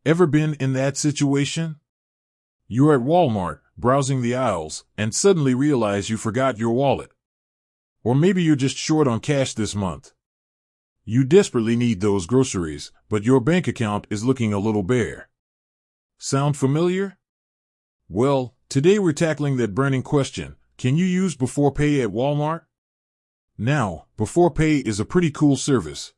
Ever been in that situation? You're at Walmart, browsing the aisles, and suddenly realize you forgot your wallet. Or maybe you're just short on cash this month. You desperately need those groceries, but your bank account is looking a little bare. Sound familiar? Well, today we're tackling that burning question: can you use Beforepay at Walmart? Now, Beforepay is a pretty cool service.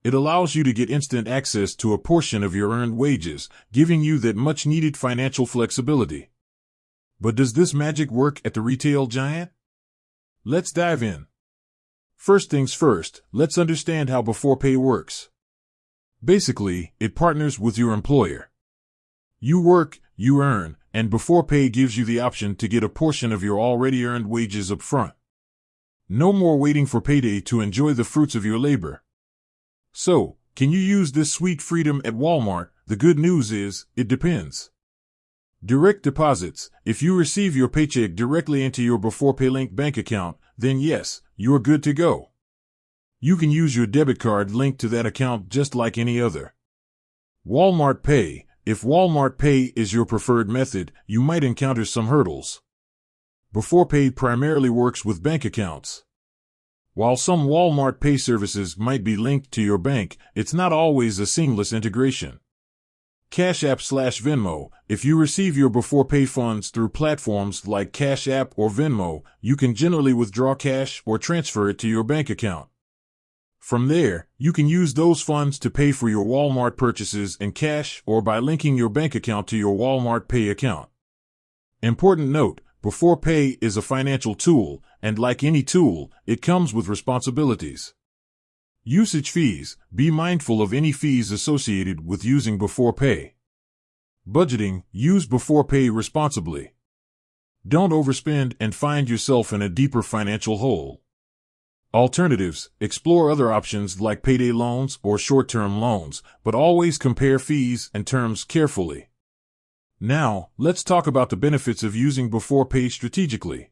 It allows you to get instant access to a portion of your earned wages, giving you that much-needed financial flexibility. But does this magic work at the retail giant? Let's dive in. First things first, let's understand how Beforepay works. Basically, it partners with your employer. You work, you earn, and Beforepay gives you the option to get a portion of your already earned wages up front. No more waiting for payday to enjoy the fruits of your labor. So, can you use this sweet freedom at Walmart? The good news is, it depends. Direct deposits: if you receive your paycheck directly into your Beforepay linked bank account, then yes, you're good to go. You can use your debit card linked to that account just like any other. Walmart Pay: if Walmart Pay is your preferred method, you might encounter some hurdles. Beforepay primarily works with bank accounts. While some Walmart Pay services might be linked to your bank, it's not always a seamless integration. Cash App/Venmo: if you receive your Beforepay funds through platforms like Cash App or Venmo, you can generally withdraw cash or transfer it to your bank account. From there, you can use those funds to pay for your Walmart purchases in cash or by linking your bank account to your Walmart Pay account. Important note: Beforepay is a financial tool, and like any tool, it comes with responsibilities. Usage fees: be mindful of any fees associated with using Beforepay. Budgeting: use Beforepay responsibly. Don't overspend and find yourself in a deeper financial hole. Alternatives: explore other options like payday loans or short-term loans, but always compare fees and terms carefully. Now, let's talk about the benefits of using Beforepay strategically.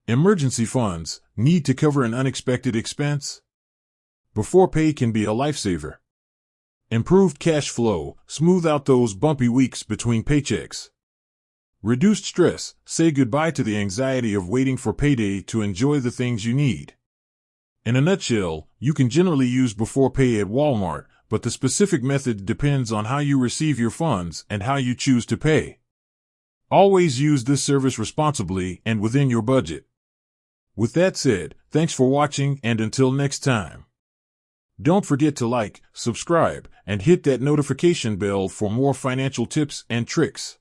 Emergency funds: need to cover an unexpected expense? Beforepay can be a lifesaver. Improved cash flow: smooth out those bumpy weeks between paychecks. Reduced stress: say goodbye to the anxiety of waiting for payday to enjoy the things you need. In a nutshell, you can generally use Beforepay at Walmart, but the specific method depends on how you receive your funds and how you choose to pay. Always use this service responsibly and within your budget. With that said, thanks for watching, and until next time. Don't forget to like, subscribe, and hit that notification bell for more financial tips and tricks.